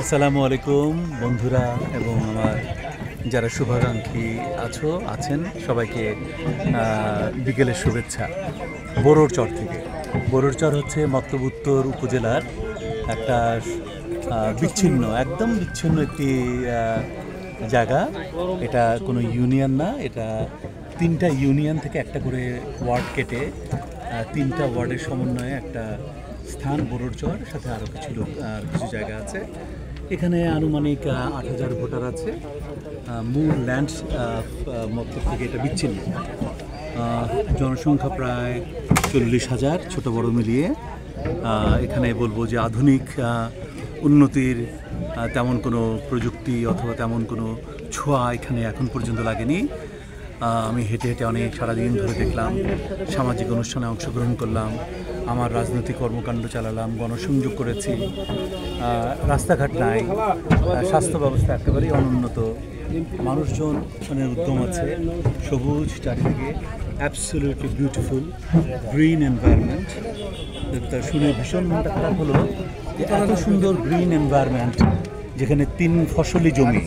আসসালামু আলাইকুম বন্ধুরা এবং আমার যারা শুভাকাঙ্ক্ষী আছেন সবাইকে বিকেলের শুভেচ্ছা। বোরোরচর থেকে। বোরোরচর হচ্ছে মতলব উত্তর উপজেলার একটা একদম বিচ্ছিন্ন একটি জায়গা। এটা কোনো ইউনিয়ন না, এটা 3টা ইউনিয়ন থেকে একটা করে ওয়ার্ড কেটে 3টা ওয়ার্ডের সমন্বয়ে একটা স্থান বোরোরচর, সাথে আরও কিছু জায়গা আছে। এখানে আনুমানিক 8,000 ভোটার আছে। মূল ল্যান্ড মতলব থেকে এটা বিচ্ছিন্ন। জনসংখ্যা প্রায় 40,000 ছোট বড় মিলিয়ে। এখানে বলবো যে আধুনিক উন্নতির তেমন কোনো প্রযুক্তি অথবা তেমন কোনো ছোঁয়া এখানে এখন পর্যন্ত লাগেনি। আমি হেঁটে হেঁটে অনেক সারাদিন ধরে দেখলাম, সামাজিক অনুষ্ঠানে অংশগ্রহণ করলাম, আমার রাজনৈতিক কর্মকাণ্ড চালালাম, গণসংযোগ করেছি। রাস্তাঘাট নাই, স্বাস্থ্য ব্যবস্থা একেবারেই অনুন্নত, মানুষজন উদ্যম আছে, সবুজ চারিদিকে, অ্যাবসলিউটলি বিউটিফুল গ্রিন এনভায়রনমেন্ট। শুনে ভীষণ মনটা খারাপ হলো যে এত সুন্দর গ্রিন এনভায়রনমেন্ট, যেখানে 3 ফসলি জমি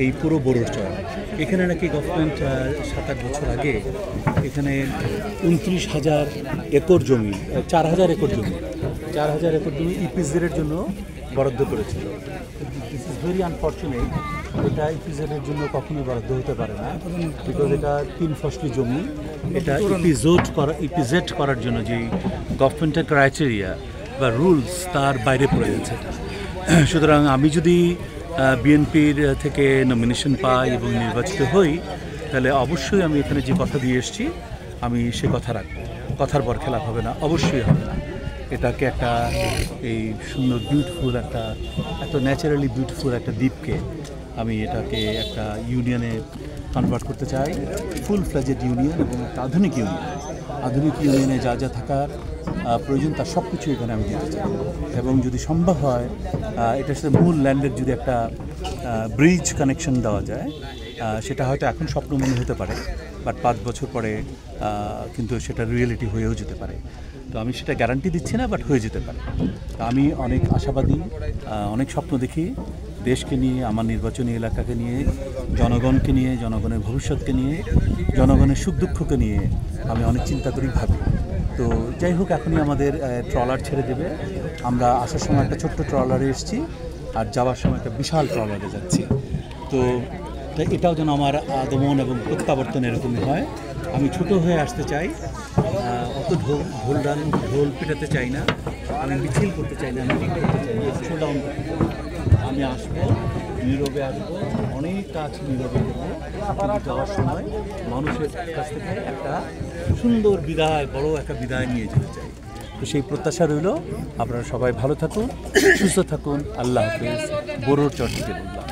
এই পুরো বোরোরচর। এখানে নাকি গভর্নমেন্ট 7-8 বছর আগে এখানে 29,000 একর জমি, 4,000 একর জমি, 4,000 একর জমি ইপিজেডের জন্য বরাদ্দ করেছিল। This is very unfortunate. এটা ইপিজেডের জন্য কখনোই বরাদ্দ হতে পারে না, বিকজ এটা 3 ফসলি জমি। এটা ইপিজেড করার জন্য যে গভর্নমেন্টের ক্রাইটেরিয়া বা রুলস, তার বাইরে পড়ে যাচ্ছে এটা। সুতরাং আমি যদি বিএনপির থেকে নমিনেশন পাই এবং নির্বাচিত হই, তাহলে অবশ্যই আমি এখানে যে কথা দিয়ে এসেছি আমি সে কথা রাখবো। কথার পর খেলাপ হবে না, অবশ্যই হবে না। এটাকে একটা এই সুন্দর বিউটিফুল একটা এত ন্যাচারালি বিউটিফুল একটা দ্বীপকে আমি এটাকে একটা ইউনিয়নে কনভার্ট করতে চাই, ফুল ফ্লেজেড ইউনিয়ন, এবং একটা আধুনিক ইউনিয়নে যা যা থাকার প্রয়োজন তার সব কিছু এখানে আমি দিতে চাই। এবং যদি সম্ভব হয় এটার সাথে মূল ল্যান্ডের যদি একটা ব্রিজ কানেকশন দেওয়া যায়, সেটা হয়তো এখন স্বপ্ন মনে হতে পারে, বাট 5 বছর পরে কিন্তু সেটা রিয়েলিটি হয়েও যেতে পারে। তো আমি সেটা গ্যারান্টি দিচ্ছি না, বাট হয়ে যেতে পারে। তো আমি অনেক আশাবাদী, অনেক স্বপ্ন দেখি দেশকে নিয়ে, আমার নির্বাচনী এলাকাকে নিয়ে, জনগণকে নিয়ে, জনগণের ভবিষ্যৎকে নিয়ে, জনগণের সুখ দুঃখকে নিয়ে আমি অনেক চিন্তা করি, ভাবি। তো যাই হোক, এখনই আমাদের ট্রলার ছেড়ে দেবে। আমরা আসার সময় একটা ছোট্ট ট্রলারে এসেছি, আর যাওয়ার সময় একটা বিশাল ট্রলারে যাচ্ছি। তো এটাও যেন আমার আগমন এবং প্রত্যাবর্তন এরকমই হয়। আমি ছোট হয়ে আসতে চাই, অত ঢোল পিটাতে চাই না, আমি মিছিল করতে চাই না, মিটিং করতে চাই না, স্লো ডাউন করতে চাই না। আমি আসবো, নীরবে আসবো, অনেক কাজ নীরবে করবো, কিন্তু যাওয়ার সময় মানুষের কাছ থেকে একটা সুন্দর বিদায়, বড় একটা বিদায় নিয়ে যেতে চাই। তো সেই প্রত্যাশা রইল। আপনারা সবাই ভালো থাকুন, সুস্থ থাকুন। আল্লাহ হাফেজ। বোরোরচর থেকে বললাম।